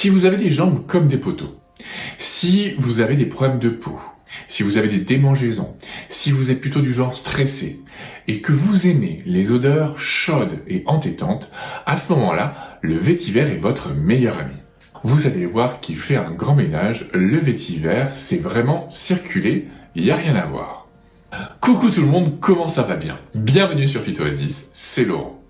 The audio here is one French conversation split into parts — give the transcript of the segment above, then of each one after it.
Si vous avez des jambes comme des poteaux, si vous avez des problèmes de peau, si vous avez des démangeaisons, si vous êtes plutôt du genre stressé et que vous aimez les odeurs chaudes et entêtantes, à ce moment-là, le vétiver est votre meilleur ami. Vous allez voir qu'il fait un grand ménage, le vétiver, c'est vraiment circulé, il n'y a rien à voir. Coucou tout le monde, comment ça va bien? Bienvenue sur Phytoasis, c'est Laurent.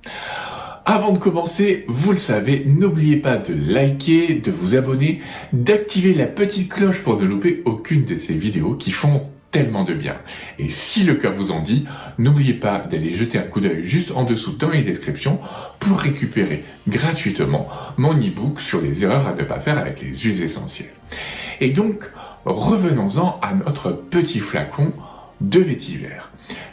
Avant de commencer, vous le savez, n'oubliez pas de liker, de vous abonner, d'activer la petite cloche pour ne louper aucune de ces vidéos qui font tellement de bien. Et si le cœur vous en dit, n'oubliez pas d'aller jeter un coup d'œil juste en dessous dans les descriptions pour récupérer gratuitement mon e-book sur les erreurs à ne pas faire avec les huiles essentielles. Et donc, revenons-en à notre petit flacon de vétiver.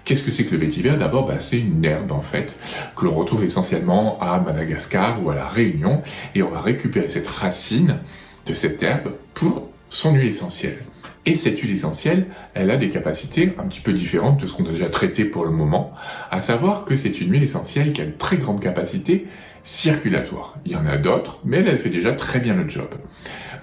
Qu'est-ce que c'est que le vétiver? D'abord, c'est une herbe en fait, que l'on retrouve essentiellement à Madagascar ou à la Réunion, et on va récupérer cette racine de cette herbe pour son huile essentielle. Et cette huile essentielle, elle a des capacités un petit peu différentes de ce qu'on a déjà traité pour le moment, à savoir que c'est une huile essentielle qui a une très grande capacité circulatoire. Il y en a d'autres, mais elle fait déjà très bien le job.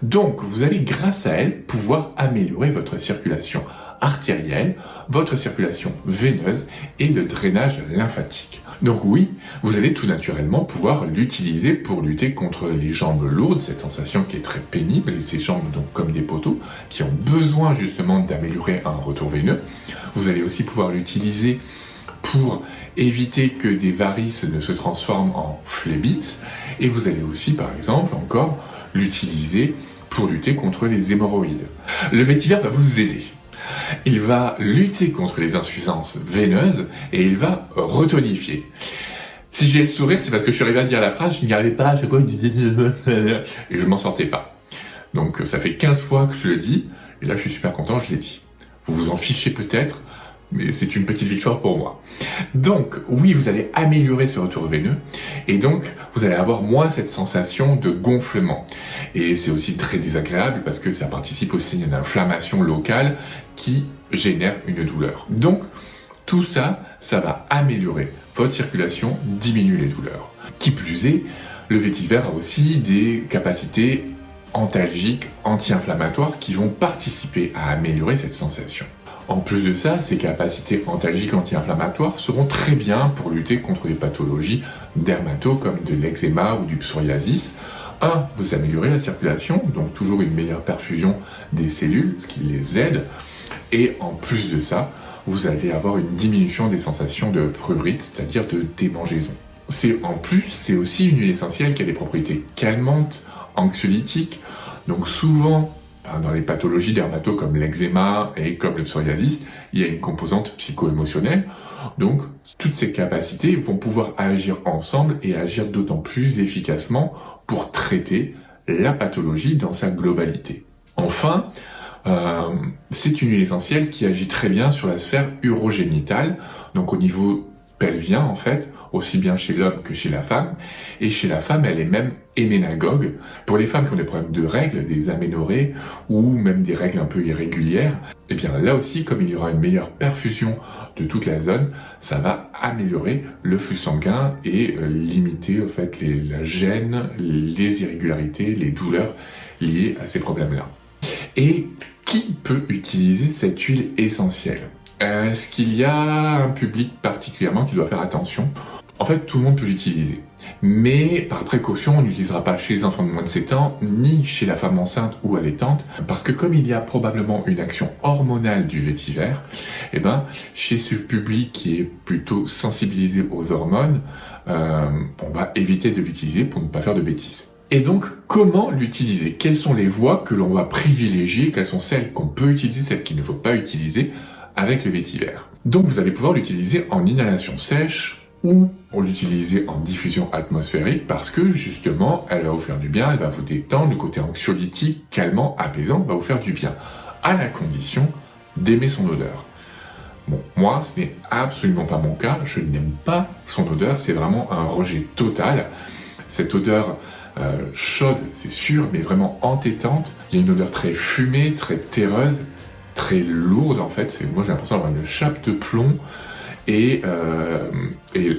Donc, vous allez grâce à elle pouvoir améliorer votre circulation artérielle, votre circulation veineuse et le drainage lymphatique. Donc oui, vous allez tout naturellement pouvoir l'utiliser pour lutter contre les jambes lourdes, cette sensation qui est très pénible, et ces jambes donc comme des poteaux, qui ont besoin justement d'améliorer un retour veineux. Vous allez aussi pouvoir l'utiliser pour éviter que des varices ne se transforment en phlébites, et vous allez aussi par exemple encore l'utiliser pour lutter contre les hémorroïdes. Le vétiver va vous aider. Il va lutter contre les insuffisances veineuses et il va retonifier. Si j'ai le sourire, c'est parce que je suis arrivé à dire la phrase, je n'y arrivais pas, et je m'en sortais pas. Donc ça fait 15 fois que je le dis, et là je suis super content, je l'ai dit. Vous vous en fichez peut-être, mais c'est une petite victoire pour moi. Donc, oui, vous allez améliorer ce retour veineux, et donc, vous allez avoir moins cette sensation de gonflement. Et c'est aussi très désagréable, parce que ça participe aussi à une inflammation locale qui génère une douleur. Donc, tout ça, ça va améliorer votre circulation, diminuer les douleurs. Qui plus est, le vétiver a aussi des capacités antalgiques, anti-inflammatoires, qui vont participer à améliorer cette sensation. En plus de ça, ces capacités antalgiques anti-inflammatoires seront très bien pour lutter contre les pathologies dermato comme de l'eczéma ou du psoriasis. Vous améliorez la circulation, donc toujours une meilleure perfusion des cellules, ce qui les aide. Et en plus de ça, vous allez avoir une diminution des sensations de prurite, c'est-à-dire de démangeaison. C'est aussi une huile essentielle qui a des propriétés calmantes, anxiolytiques, donc souvent dans les pathologies dermato comme l'eczéma et comme le psoriasis, il y a une composante psycho-émotionnelle. Donc, toutes ces capacités vont pouvoir agir ensemble et agir d'autant plus efficacement pour traiter la pathologie dans sa globalité. Enfin, c'est une huile essentielle qui agit très bien sur la sphère urogénitale, donc au niveau pelvien en fait, aussi bien chez l'homme que chez la femme, et chez la femme elle est même héménagogue. Pour les femmes qui ont des problèmes de règles, des aménorrhées, ou même des règles un peu irrégulières, et bien là aussi, comme il y aura une meilleure perfusion de toute la zone, ça va améliorer le flux sanguin et limiter en fait la gêne, les irrégularités, les douleurs liées à ces problèmes-là. Et qui peut utiliser cette huile essentielle? Est-ce qu'il y a un public particulièrement qui doit faire attention? En fait, tout le monde peut l'utiliser. Mais par précaution, on n'utilisera pas chez les enfants de moins de 7 ans, ni chez la femme enceinte ou allaitante, parce que comme il y a probablement une action hormonale du vétiver, chez ce public qui est plutôt sensibilisé aux hormones, on va éviter de l'utiliser pour ne pas faire de bêtises. Et donc, comment l'utiliser? Quelles sont les voies que l'on va privilégier? Quelles sont celles qu'on peut utiliser, celles qu'il ne faut pas utiliser avec le vétiver? Donc, vous allez pouvoir l'utiliser en inhalation sèche ou on l'utiliser en diffusion atmosphérique parce que, justement, elle va vous faire du bien, elle va vous détendre, le côté anxiolytique, calmant, apaisant va vous faire du bien, à la condition d'aimer son odeur. Bon, moi, ce n'est absolument pas mon cas, je n'aime pas son odeur, c'est vraiment un rejet total. Cette odeur chaude, c'est sûr, mais vraiment entêtante. Il y a une odeur très fumée, très terreuse, très lourde en fait. Moi j'ai l'impression d'avoir une chape de plomb et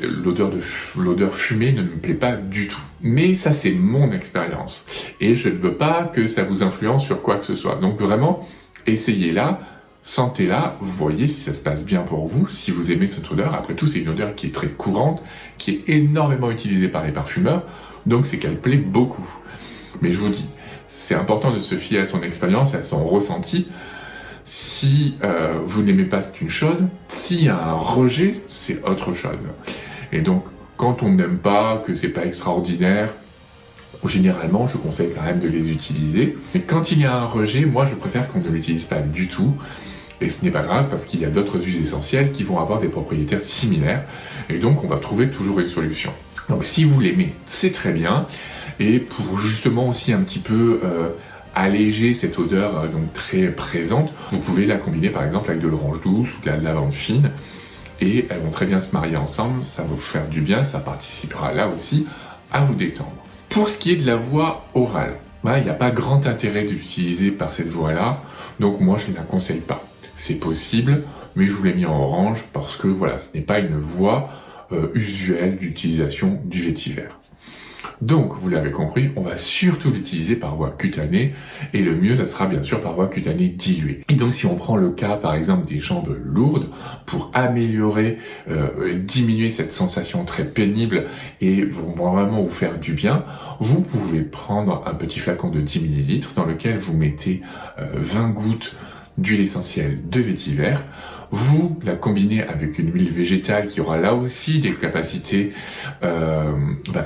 l'odeur fumée ne me plaît pas du tout. Mais ça, c'est mon expérience. Et je ne veux pas que ça vous influence sur quoi que ce soit. Donc vraiment, essayez-la, sentez-la, voyez si ça se passe bien pour vous, si vous aimez cette odeur. Après tout, c'est une odeur qui est très courante, qui est énormément utilisée par les parfumeurs, donc c'est qu'elle plaît beaucoup. Mais je vous dis, c'est important de se fier à son expérience, à son ressenti. Si vous n'aimez pas, c'est une chose. S'il y a un rejet, c'est autre chose. Et donc, quand on n'aime pas, que c'est pas extraordinaire, généralement, je conseille quand même de les utiliser. Mais quand il y a un rejet, moi, je préfère qu'on ne l'utilise pas du tout. Et ce n'est pas grave parce qu'il y a d'autres huiles essentielles qui vont avoir des propriétés similaires. Et donc, on va trouver toujours une solution. Donc, si vous l'aimez, c'est très bien. Et pour justement aussi un petit peu alléger cette odeur donc très présente, vous pouvez la combiner par exemple avec de l'orange douce ou de la lavande fine. Et elles vont très bien se marier ensemble, ça va vous faire du bien, ça participera là aussi à vous détendre. Pour ce qui est de la voie orale, il n'y a pas grand intérêt de l'utiliser par cette voie-là, donc moi je ne la conseille pas. C'est possible, mais je vous l'ai mis en orange parce que voilà, ce n'est pas une voie usuelle d'utilisation du vétiver. Donc, vous l'avez compris, on va surtout l'utiliser par voie cutanée, et le mieux, ça sera bien sûr par voie cutanée diluée. Et donc, si on prend le cas, par exemple, des jambes lourdes, pour améliorer, diminuer cette sensation très pénible, et vraiment vous faire du bien, vous pouvez prendre un petit flacon de 10 ml, dans lequel vous mettez 20 gouttes d'huile essentielle de vétiver, vous la combinez avec une huile végétale qui aura là aussi des capacités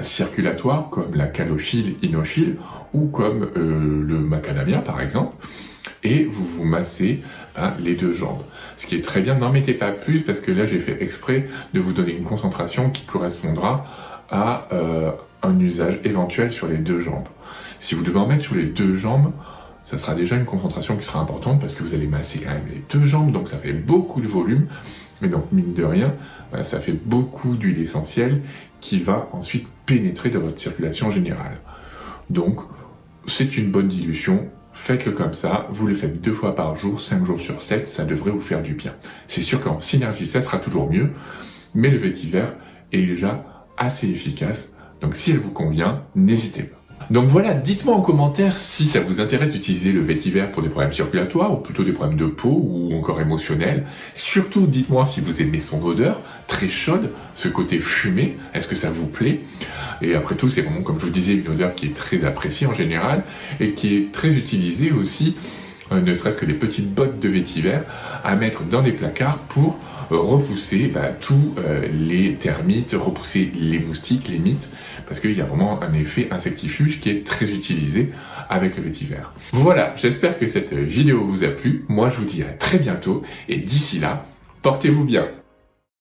circulatoires comme la calophylle inophile ou comme le macadamia par exemple, et vous vous massez les deux jambes. Ce qui est très bien, n'en mettez pas plus parce que là j'ai fait exprès de vous donner une concentration qui correspondra à un usage éventuel sur les deux jambes. Si vous devez en mettre sur les deux jambes, ça sera déjà une concentration qui sera importante parce que vous allez masser quand même les deux jambes, donc ça fait beaucoup de volume, et donc mine de rien, ça fait beaucoup d'huile essentielle qui va ensuite pénétrer dans votre circulation générale. Donc, c'est une bonne dilution, faites-le comme ça, vous le faites 2 fois par jour, 5 jours sur 7, ça devrait vous faire du bien. C'est sûr qu'en synergie, ça sera toujours mieux, mais le vétiver est déjà assez efficace, donc si elle vous convient, n'hésitez pas. Donc voilà, dites-moi en commentaire si ça vous intéresse d'utiliser le vétiver pour des problèmes circulatoires, ou plutôt des problèmes de peau, ou encore émotionnels. Surtout, dites-moi si vous aimez son odeur, très chaude, ce côté fumé, est-ce que ça vous plaît? Et après tout, c'est vraiment, comme je vous disais, une odeur qui est très appréciée en général, et qui est très utilisée aussi, ne serait-ce que des petites bottes de vétiver, à mettre dans des placards pour repousser tous les termites, repousser les moustiques, les mites, parce qu'il y a vraiment un effet insectifuge qui est très utilisé avec le vétiver. Voilà, j'espère que cette vidéo vous a plu. Moi, je vous dis à très bientôt, et d'ici là, portez-vous bien.